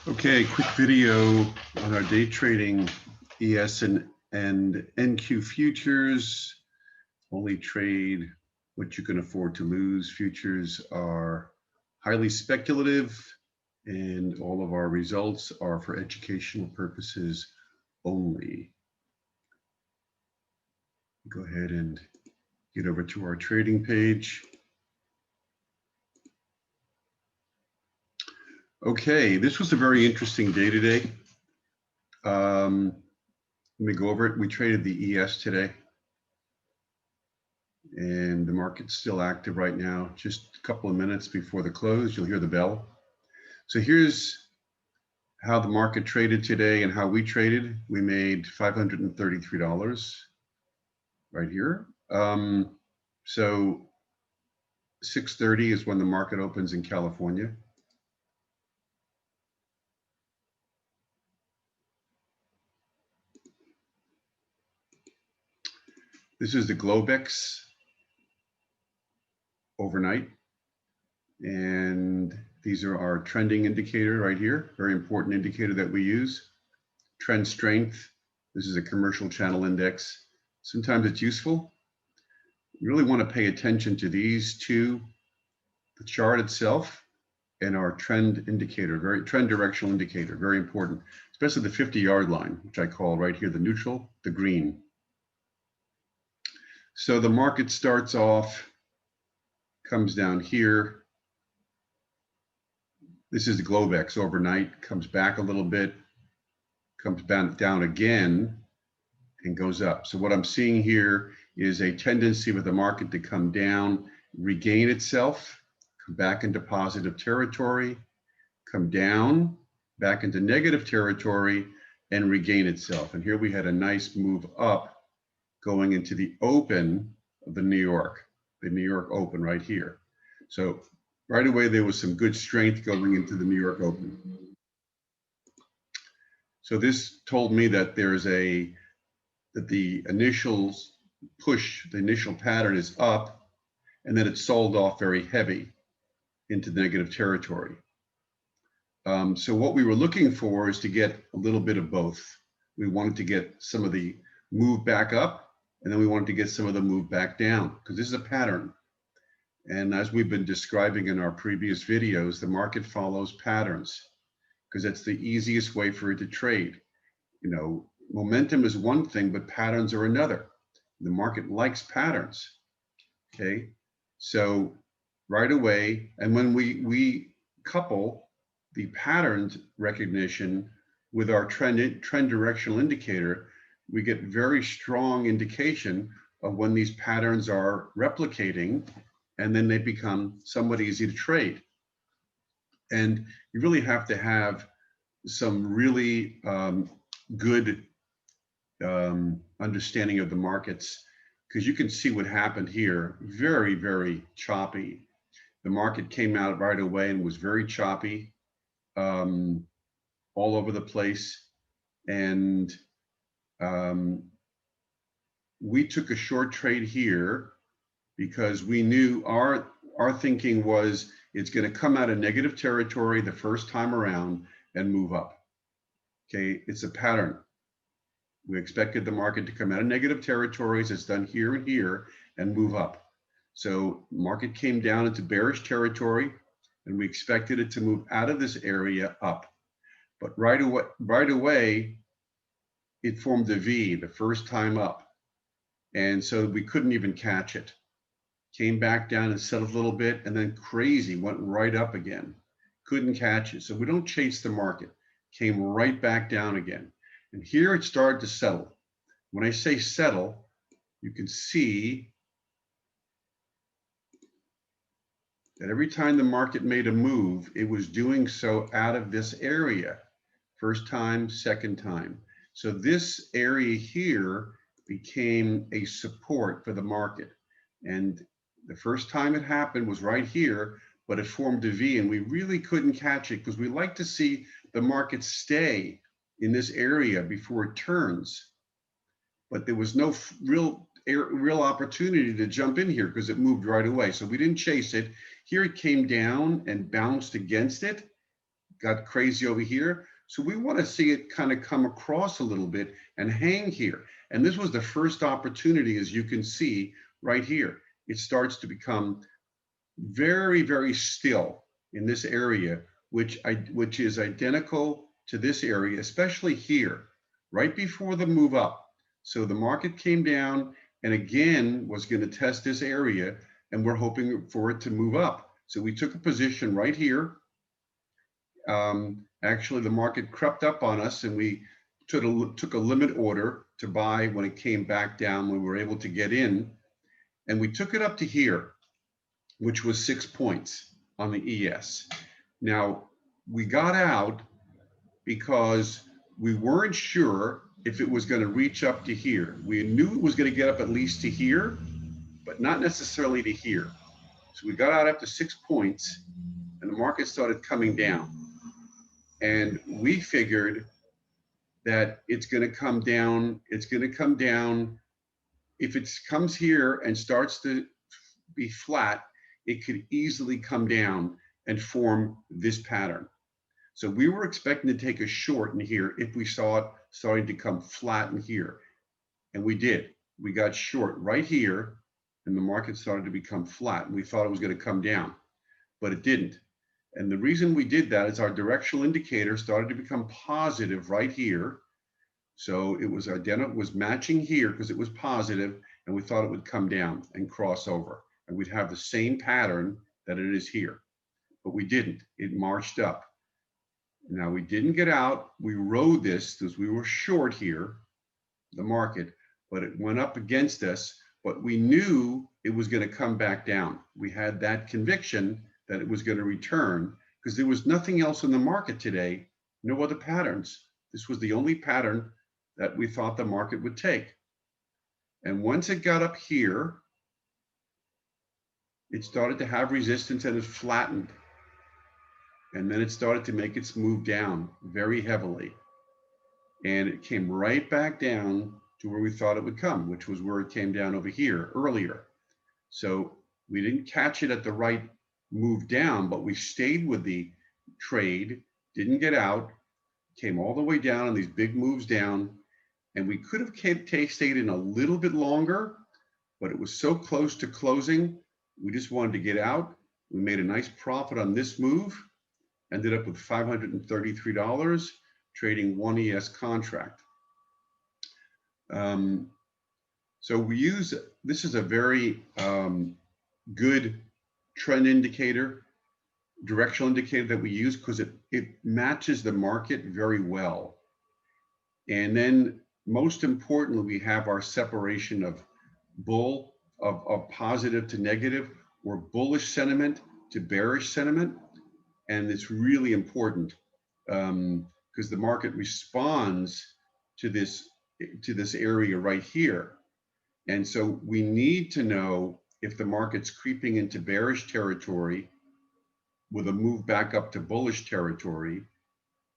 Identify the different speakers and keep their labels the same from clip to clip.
Speaker 1: Okay, quick video on our day trading ES and NQ futures. Only trade what you can afford to lose. Futures are highly speculative, and all of our results are for educational purposes only. Go ahead and get over to our trading page. Okay, this was a very interesting day today. Let me go over it. We traded the ES today, and the market's still active right now. Just a couple of minutes before the close, you'll hear the bell. So here's how the market traded today and how we traded. We made $533 right here. So 6:30 is when the market opens in California. This is the Globex overnight. And these are our trending indicator right here, very important indicator that we use. Trend strength, this is a commercial channel index. Sometimes it's useful. You really want to pay attention to these two, the chart itself and our trend indicator, trend directional indicator, very important, especially the 50-yard line, which I call right here the neutral, the green. So the market starts off, comes down here. This is the Globex overnight, comes back a little bit, comes back down again, and goes up. So what I'm seeing here is a tendency with the market to come down, regain itself, come back into positive territory, come down, back into negative territory, and regain itself. And here we had a nice move up going into the open of the New York Open right here. So right away, there was some good strength going into the New York Open. So this told me that that the initial push, the initial pattern is up, and then it sold off very heavy into negative territory. So what we were looking for is to get a little bit of both. We wanted to get some of the move back up, and then we wanted to get some of the move back down, because this is a pattern. And as we've been describing in our previous videos, the market follows patterns, because that's the easiest way for it to trade. You know, momentum is one thing, but patterns are another. The market likes patterns. Okay, so right away, and when we couple the pattern recognition with our trend directional indicator, we get very strong indication of when these patterns are replicating, and then they become somewhat easy to trade. And you really have to have some really good understanding of the markets, because you can see what happened here. Very, very choppy. The market came out right away and was very choppy, all over the place. And we took a short trade here because we knew our thinking was it's going to come out of negative territory the first time around and move up. Okay, it's a pattern. We expected the market to come out of negative territories, it's done here and here, and move up. So market came down into bearish territory, and we expected it to move out of this area up. But right away, it formed a V the first time up. And so we couldn't even catch it. Came back down and settled a little bit, and then crazy, went right up again. Couldn't catch it. So we don't chase the market. Came right back down again. And here it started to settle. When I say settle, you can see that every time the market made a move, it was doing so out of this area. First time, second time. So this area here became a support for the market. And the first time it happened was right here, but it formed a V, and we really couldn't catch it because we like to see the market stay in this area before it turns. But there was no real opportunity to jump in here because it moved right away. So we didn't chase it. Here it came down and bounced against it, got crazy over here. So we want to see it kind of come across a little bit and hang here. And this was the first opportunity, as you can see right here. It starts to become very, very still in this area, which is identical to this area, especially here, right before the move up. So the market came down and again was going to test this area, and we're hoping for it to move up. So we took a position right here. Actually, the market crept up on us, and we took a limit order to buy when it came back down, when we were able to get in, and we took it up to here, which was 6 points on the ES. Now, we got out because we weren't sure if it was going to reach up to here. We knew it was going to get up at least to here, but not necessarily to here. So we got out after 6 points, and the market started coming down. And we figured that it's going to come down. It's going to come down. If it comes here and starts to be flat, it could easily come down and form this pattern. So we were expecting to take a short in here if we saw it starting to come flat in here. And we did. We got short right here, and the market started to become flat. And we thought it was going to come down, but it didn't. And the reason we did that is our directional indicator started to become positive right here. So it was matching here because it was positive, and we thought it would come down and cross over, and we'd have the same pattern that it is here. But we didn't. It marched up. Now we didn't get out. We rode this because we were short here, the market, but it went up against us. But we knew it was going to come back down. We had that conviction that it was going to return because there was nothing else in the market today, no other patterns. This was the only pattern that we thought the market would take. And once it got up here, it started to have resistance and it flattened. And then it started to make its move down very heavily. And it came right back down to where we thought it would come, which was where it came down over here earlier. So we didn't catch it at the right move down, but we stayed with the trade, didn't get out, came all the way down on these big moves down. And we could have stayed in a little bit longer, but it was so close to closing, we just wanted to get out. We made a nice profit on this move, ended up with $533 trading one ES contract. So this is a very good trend indicator, directional indicator that we use because it matches the market very well. And then most importantly, we have our separation of positive to negative, or bullish sentiment to bearish sentiment. And it's really important because the market responds to this area right here. And so we need to know if the market's creeping into bearish territory with a move back up to bullish territory.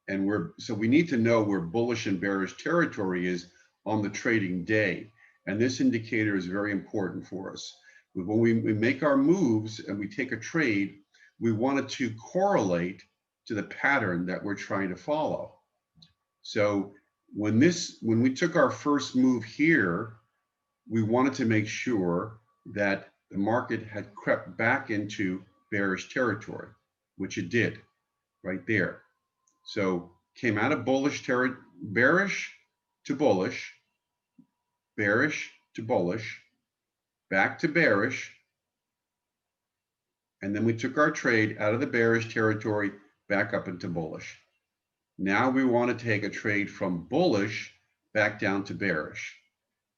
Speaker 1: And so we need to know where bullish and bearish territory is on the trading day. And this indicator is very important for us. When we make our moves and we take a trade, we want it to correlate to the pattern that we're trying to follow. So when we took our first move here, we wanted to make sure that the market had crept back into bearish territory, which it did right there. So came out of bearish to bullish, bearish to bullish, back to bearish, and then we took our trade out of the bearish territory back up into bullish. Now we want to take a trade from bullish back down to bearish.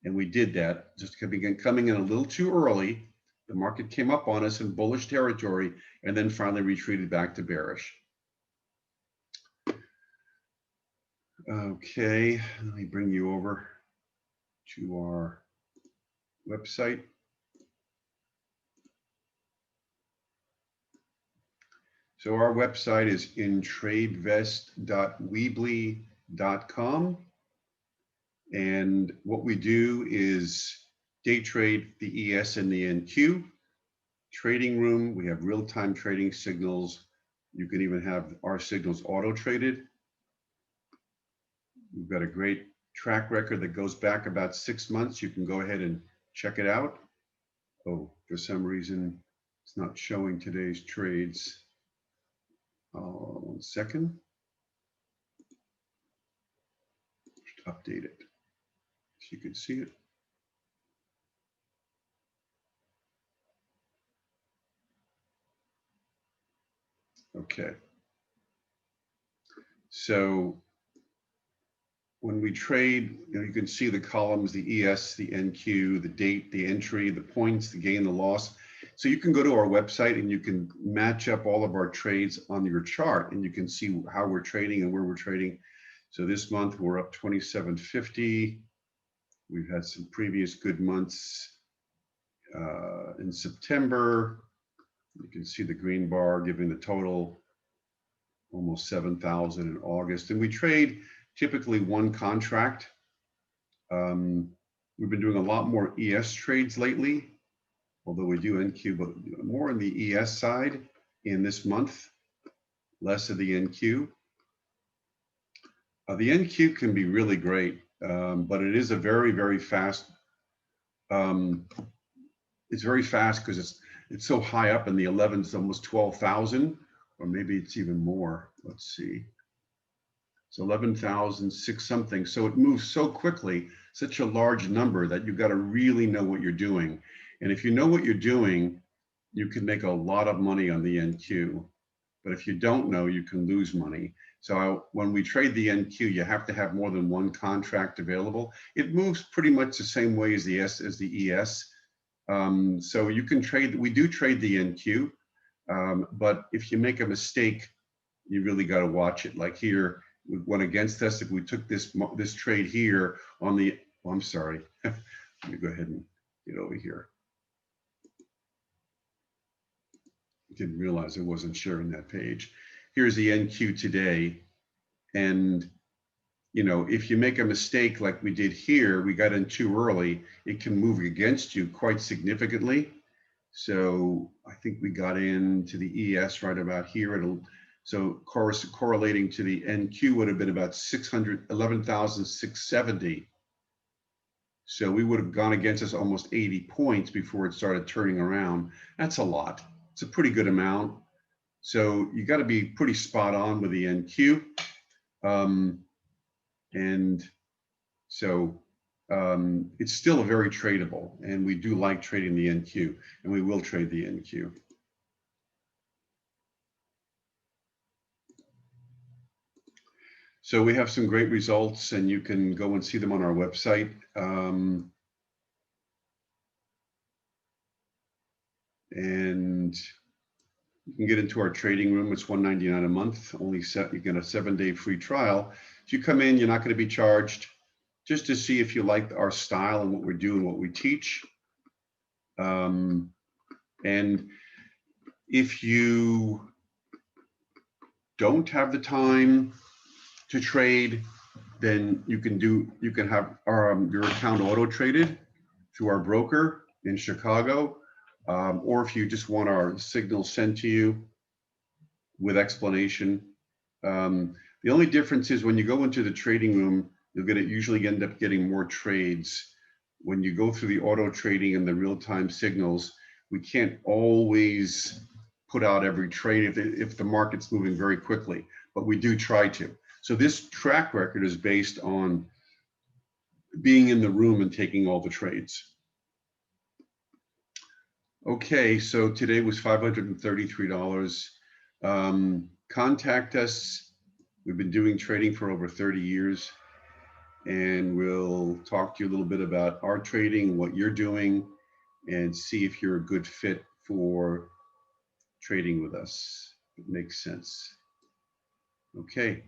Speaker 1: And we did that, just coming in a little too early. The market came up on us in bullish territory and then finally retreated back to bearish. Okay, let me bring you over to our website. So our website is intradevest.weebly.com. And what we do is day trade the ES and the NQ. Trading room, we have real-time trading signals You can even have our signals auto-traded. We've got a great track record that goes back about 6 months. You can go ahead and check it out. Oh, for some reason, it's not showing today's trades. 1 second. Just update it so you can see it. Okay. So when we trade, you can see the columns, the ES, the NQ, the date, the entry, the points, the gain, the loss. So you can go to our website and you can match up all of our trades on your chart, and you can see how we're trading and where we're trading. So this month we're up 27.50. We've had some previous good months in September. You can see the green bar giving the total almost 7,000 in August. And we trade typically one contract. We've been doing a lot more ES trades lately, although we do NQ, but more on the ES side in this month, less of the NQ. The NQ can be really great, but it is a very, very fast. It's very fast because it's so high up in the 11s, almost 12,000, or maybe it's even more. Let's see. It's 11,006 something. So it moves so quickly, such a large number that you've got to really know what you're doing. And if you know what you're doing, you can make a lot of money on the NQ. But if you don't know, you can lose money. So when we trade the NQ, you have to have more than one contract available. It moves pretty much the same way as the ES. So you can trade, we do trade the NQ, but if you make a mistake, you really got to watch it. Like here, we went against us. If we took this trade here on the, oh, I'm sorry. Let me go ahead and get over here. I didn't realize I wasn't sharing that page. Here's the NQ today. And, you know, if you make a mistake like we did here, we got in too early, it can move against you quite significantly. So I think we got into the ES right about here. So correlating to the NQ would have been about 11,670. So we would have gone against us almost 80 points before it started turning around. That's a lot. It's a pretty good amount. So you got to be pretty spot on with the NQ. And so it's still very tradable, and we do like trading the NQ, and we will trade the NQ. So we have some great results, and you can go and see them on our website. And you can get into our trading room. It's $199 a month. You get a 7-day free trial. If you come in, you're not going to be charged, just to see if you like our style and what we do and what we teach. And if you don't have the time to trade, then you can have your account auto traded through our broker in Chicago, or if you just want our signals sent to you with explanation. The only difference is when you go into the trading room, usually end up getting more trades. When you go through the auto trading and the real-time signals, we can't always put out every trade if the market's moving very quickly, but we do try to. So this track record is based on being in the room and taking all the trades. Okay, so today was $533. Contact us. We've been doing trading for over 30 years, and we'll talk to you a little bit about our trading, what you're doing, and see if you're a good fit for trading with us. It makes sense. Okay.